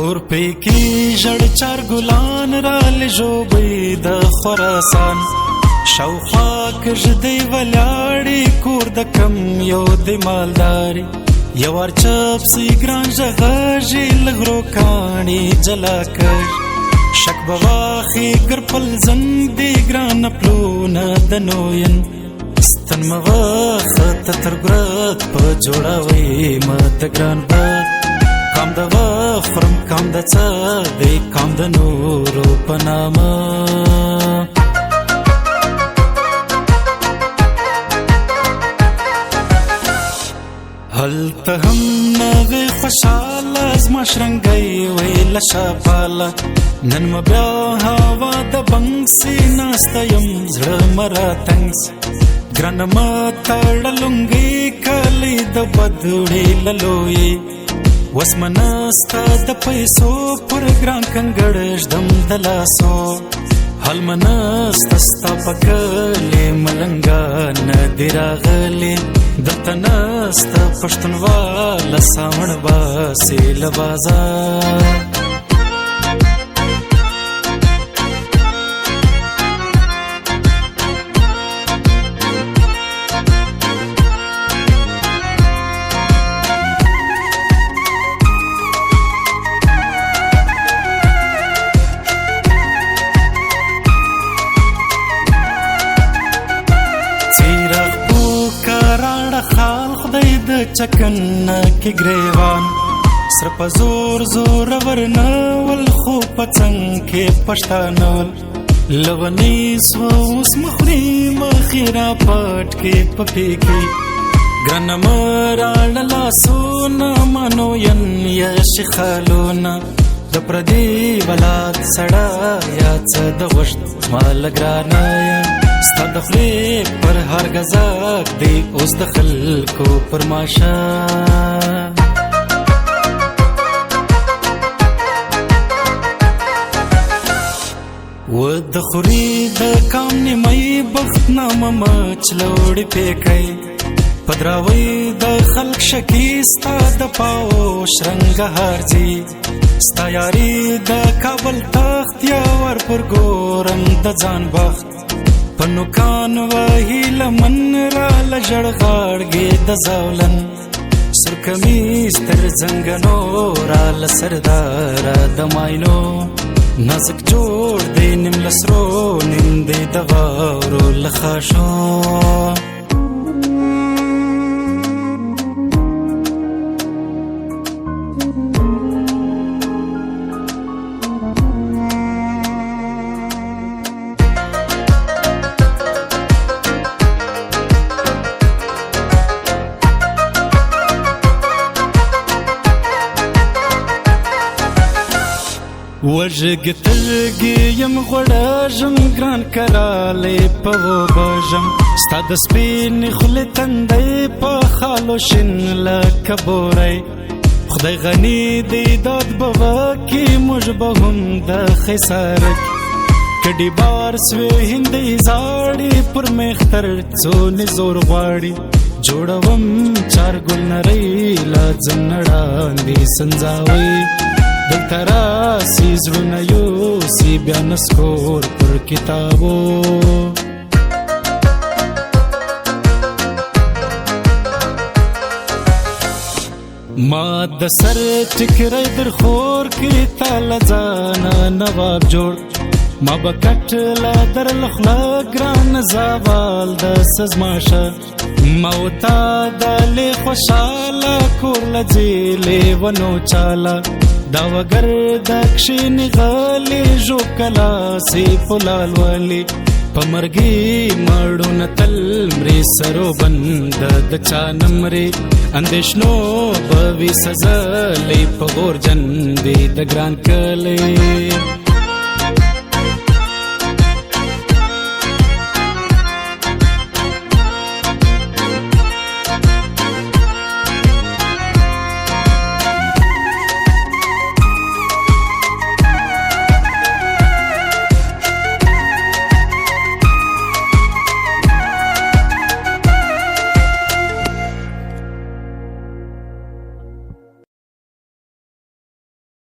تور پېکۍ ژړ چارګلان رالې ژوبۍ د خراسان شاوخوا کږدۍ ولاړې کور د کم یو د مالداري یو وار چپسي ګران ژغږي له غرو کاڼي جلا کړ شک به واخې ګرپل زنګ د ګرانه پلونه د نوین ستن مه وخته تر ګرد په جوړوي مه د ګران بد کام د وخورم کام د څه دی کام د نورو په نامه هلته هم نوې خوشحاله زما شرنګی ویله شاپاله نن مه بیا هوا د بنګسي ناسته یم زړه مه راتنګ سي ګرانه مه تړه لونګۍ کالی د بدوړې له لویې وس منستا د پیسو پر ګران کنګړ ژدم د لاسو حل منستا ستا په کلي ملنګه نه دي راغلي دلته نسته پښتونواله ساوڼ باسي له بازار چکن کی گریوان سر په زور زور ورنول خو پڅنګ کې پښتانول لونی سو اوس مخري مخیرا پټ کې پپېږي ګرانه مراړه لاسونه منو ین یا شخالونه د پردي ولاد سړه یا څه د غوښت مال ګرانه ستا د خولې پر هر غزاک دی اوس د خلکو پر ماشه و د خوري د کام نیمای بخت نامه مچلوړې پېکۍ پدراوی د خلق شکی ستا د پاو شرنګ هارځي ستا یاري د کابل تخت یا ور پر ګورم د ځان بخت پنو کان وهی لمن را لژړ غاړګې د زولن سر کمیس تر زنګنو را لسردار د ماینو نازک جوړ دی نیم لسرو نیم دی د غاورو لخاشو وژګ ترګې یم غوړژم ګران کرالی په وبژم ستا د سپینې خولې تندی په خالو شین لکه بوری خدای غني دی داد به وکړي موږ به هم د خیسارک کډې بار سوې هندۍ زاړې پر مختر څونې زور غواړي جوړوم چارګل نرۍ لازم نړاندې سنځاوي دلته راسي زړونه یوسي بیا نسکور پر کتابو ما د سر ټکری در خور کې تاله ځانه نواب جوړ ما به کټله در لخله ګران زوال د سزماشه ما وتا دلې خوشاله کور لځېلې ونو چاله دا وگر دا کشینی غالی جو کلاسی پلال والی پمرگی مردو نتل مری سرو بند د چانمری اندیشنو بوی سزالی پغور جندی د گران کلی